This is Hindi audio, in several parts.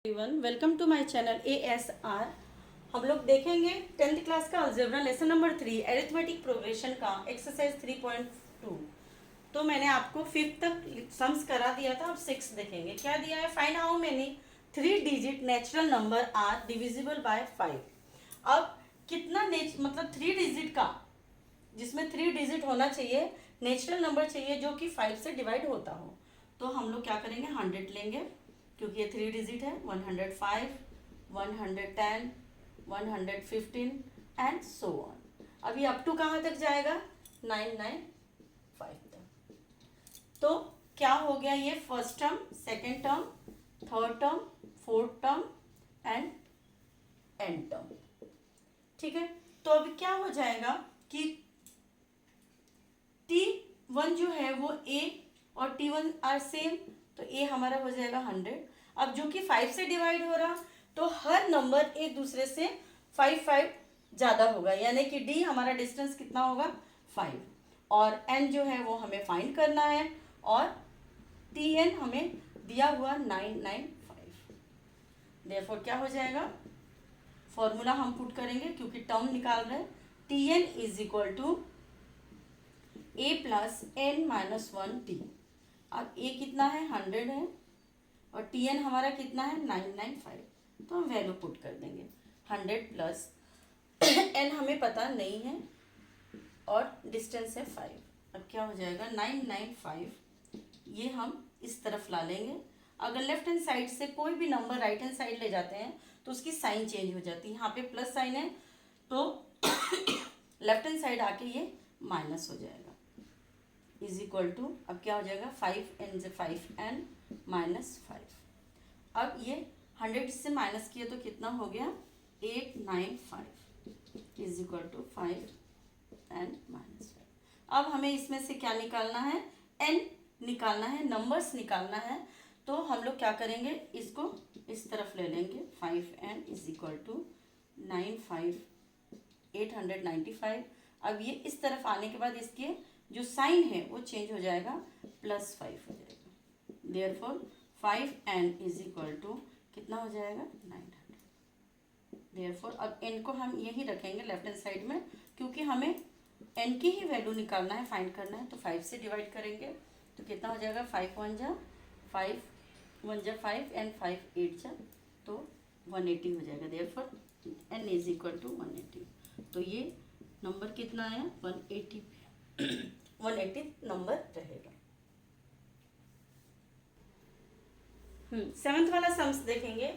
Everyone, welcome to my channel ASR। हम लोग देखेंगे 10th क्लास का algebra lesson number 3 arithmetic progression का एक्सरसाइज 3.2। तो मैंने आपको 5th तक सम्स करा दिया था। अब 6 देखेंगे क्या दिया है। Find how many 3 digit natural number are divisible by 5। अब कितना मतलब 3 डिजिट का, जिसमें 3 डिजिट होना चाहिए, नेचुरल नंबर चाहिए जो कि 5 से डिवाइड होता हो। तो हम लोग क्या करेंगे, 100 लेंगे क्योंकि ये 3 डिजिट है। 105, 110, 115 एंड सो ऑन। अभी अप टू कहाँ तक जाएगा, 995 तक। तो क्या हो गया, ये first term, second term, third term, fourth term and and term. ठीक है, तो अभी क्या हो जाएगा कि T1 जो है वो A और T1 आर सेम, तो A हमारा हो जाएगा 100। अब जो कि 5 से डिवाइड हो रहा, तो हर नंबर एक दूसरे से 5 ज़्यादा होगा, यानी कि D हमारा डिस्टेंस कितना होगा, 5। और N जो है वो हमें फाइंड करना है, और Tn हमें दिया हुआ 995। देयरफॉर क्या हो जाएगा, फॉर्मूला हम पुट करेंगे क्योंकि टर्म निकाल रहे हैं। Tn is equal to A plus N minus 1T। अब A कितना है, 100 है, और Tn हमारा कितना है, 995। तो हम वैल्यू पुट कर देंगे। 100 प्लस N हमें पता नहीं है, और डिस्टेंस है 5। अब क्या हो जाएगा, 995, ये हम इस तरफ ला लेंगे। अगर लेफ्ट हैंड साइड से कोई भी नंबर राइट हैंड साइड ले जाते हैं तो उसकी साइन चेंज हो जाती है। यहाँ पे प्लस साइन है तो लेफ्ट हैंड साइड आके ये माइनस हो जाएगा। इज इक्वल टू, अब क्या हो जाएगा, 5n से 5n माइनस 5। अब ये 100 से माइनस किया तो कितना हो गया, 895 is equal to 5n minus 5। अब हमें इसमें से क्या निकालना है, n निकालना है, नंबर्स निकालना है। तो हम लोग क्या करेंगे, इसको इस तरफ ले लेंगे। 5n is equal to 895। अब ये इस तरफ आने के बाद इसके जो साइन है वो चेंज हो जाएगा, +5 हो जाएगा। Therefore 5n is equal to कितना हो जाएगा, 900। देयरफॉर अब n को हम यही रखेंगे लेफ्ट हैंड साइड में, क्योंकि हमें n की ही वैल्यू निकालना है, फाइंड करना है। तो 5 से डिवाइड करेंगे तो कितना हो जाएगा, 5 1 जा 5 एंड 5 8 जा, तो 180 हो जाएगा। Therefore n is equal to 180। तो ये नंबर कितना आया, 180 180 नंबर रहेगा। 7th वाला सम्स देखेंगे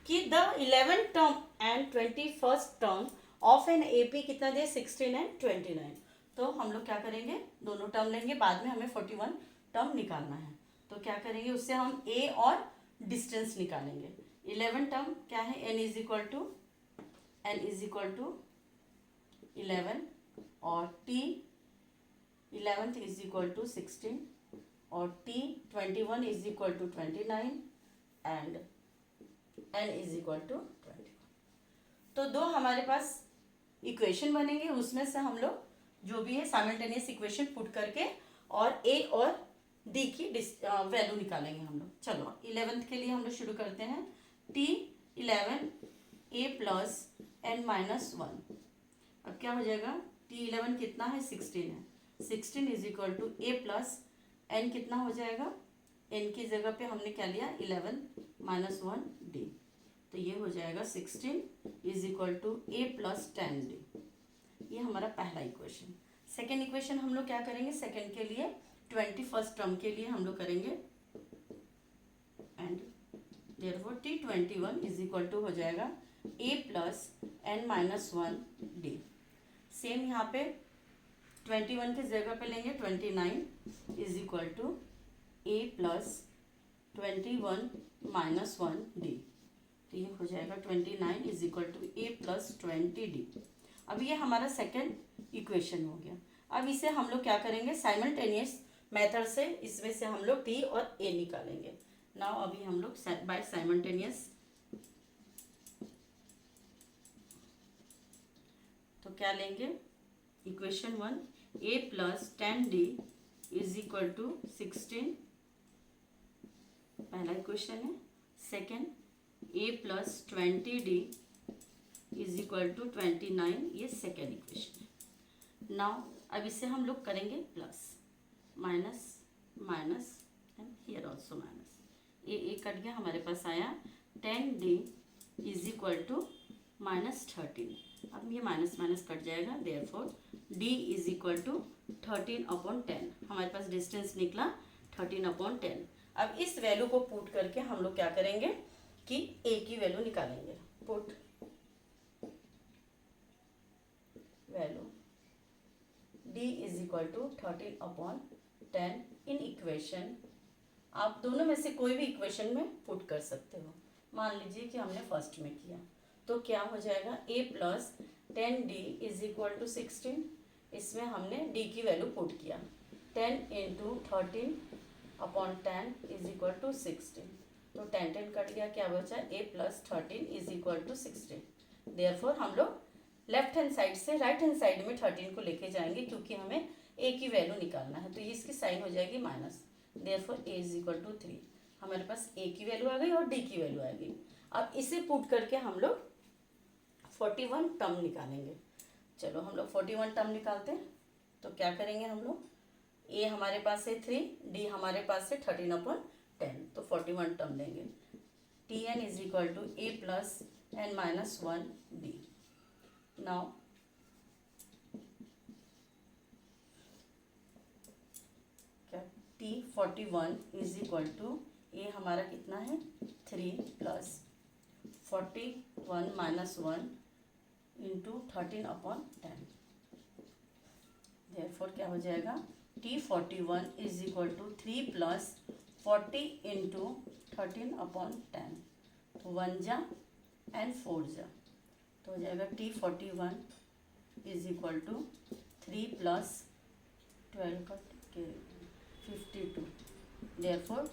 कि the 11th term and 21st term of an AP कितना दे, 16 एंड 29। तो हम लोग क्या करेंगे, दोनों टर्म लेंगे, बाद में हमें 41 टर्म निकालना है। तो क्या करेंगे, उससे हम A और डिस्टेंस निकालेंगे। 11 टर्म क्या है, n इज इक्वल टू 11, और T 11th is equal to 16, और T 21 is equal to 29 and n is equal to 21। तो दो हमारे पास इक्वेशन बनेंगे, उसमें से हम लोग जो भी है साइमल्टेनियस इक्वेशन पुट करके और A और D की वैल्यू निकालेंगे हम लोग। चलो 11th के लिए हम लोग शुरू करते हैं। T 11 A plus n minus 1। अब क्या हो जाएगा, T 11 कितना है, 16 है। 16 is equal to A plus n कितना हो जाएगा, n की जगह पे हमने क्या लिया, 11 माइनस 1D। तो ये हो जाएगा 16 is equal to A plus 10D। ये हमारा पहला इक्वेशन। सेकेंड इक्वेशन हम लोग क्या करेंगे, सेकेंड के लिए 21st टर्म के लिए हम लोग करेंगे, and therefore T21 is equal to हो जाएगा A plus n minus 1D। Same यहाँ पे 21 की जगह पे लेंगे 29 is equal to A plus 21 minus 1D। तो ये हो जाएगा 29 is equal to A plus 20D। अब ये हमारा सेकेंड इक्वेशन हो गया। अब इसे हम लोग क्या करेंगे, साइमल्टेनियस मेथड से इसमें से हम लोग T और A निकालेंगे। नाउ अभी हम लोग बाय साइमल्टेनियस, तो क्या लेंगे, equation 1 A plus 10D is equal to 16, पहला इक्वेशन है। Second a plus 20d is equal to 29, ये सेकेंड इक्वेशन है। नाउ अब इससे हम लोग करेंगे plus minus minus and here also minus, A cut गया, हमारे पास आया 10d इज इक्वल टू -13। अब ये माइनस माइनस कट जाएगा, therefore d is equal to 13/10, हमारे पास डिस्टेंस निकला 13/10। अब इस वैल्यू को पुट करके हम लोग क्या करेंगे कि a की वैल्यू निकालेंगे। Put value d is equal to 13/10 in equation, आप दोनों में से कोई भी इक्वेशन में पुट कर सकते हो। मान लीजिए कि हमने फर्स्ट में किया तो क्या हो जाएगा, a plus 10d is equal to 16, इसमें हमने d की वैल्यू पुट किया, 10 इंटू 13/10 इज इक्वल टू 16, तो 10 कट गया, क्या बचा, a plus 13 is equal to 16। Therefore हम लोग लेफ्ट हैंड साइड से राइट हैंड साइड में 13 को लेके जाएंगे क्योंकि हमें a की वैल्यू निकालना है, तो ये इसकी साइन हो जाएगी minus, therefore a is equal to 3, हमारे पास a की वैल्यू आ गई और d की वैल्यू आ गई। अब इसे पुट करके हम लोग 41 टर्म निकालेंगे। चलो हम लोग 41 टर्म निकालते हैं, तो क्या करेंगे हम लोग, a हमारे पास है 3, d हमारे पास है 13/10, तो 41 टर्म लेंगे। tn is equal to a plus n minus 1d। Now क्या, t41 is equal to a हमारा कितना है 3 प्लस 41 माइनस 1 इंटू 13/10, देयरफॉर क्या हो जाएगा, t41 is equal to 3 plus 40 into 13/10, तो 1 जा एंड 4 जा, तो हो जाएगा t41 is equal to 3 plus 12 का 52, therefore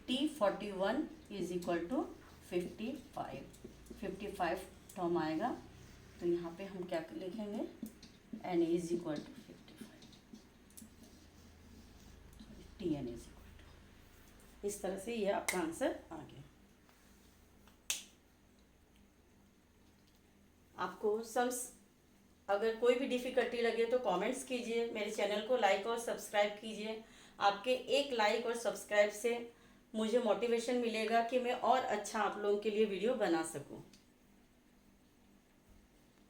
t41 is equal to 55 term आएगा, तो यहाँ पे हम क्या लिखेंगे, n is equal to 55, tn is equal to, इस तरह से ये आपका आंसर आ गया। आपको सम्स अगर कोई भी डिफ़िकल्टी लगे तो कमेंट्स कीजिए, मेरे चैनल को लाइक और सब्सक्राइब कीजिए। आपके एक लाइक और सब्सक्राइब से मुझे मोटिवेशन मिलेगा कि मैं और अच्छा आप लोगों के लिए वीडियो बना सकूं।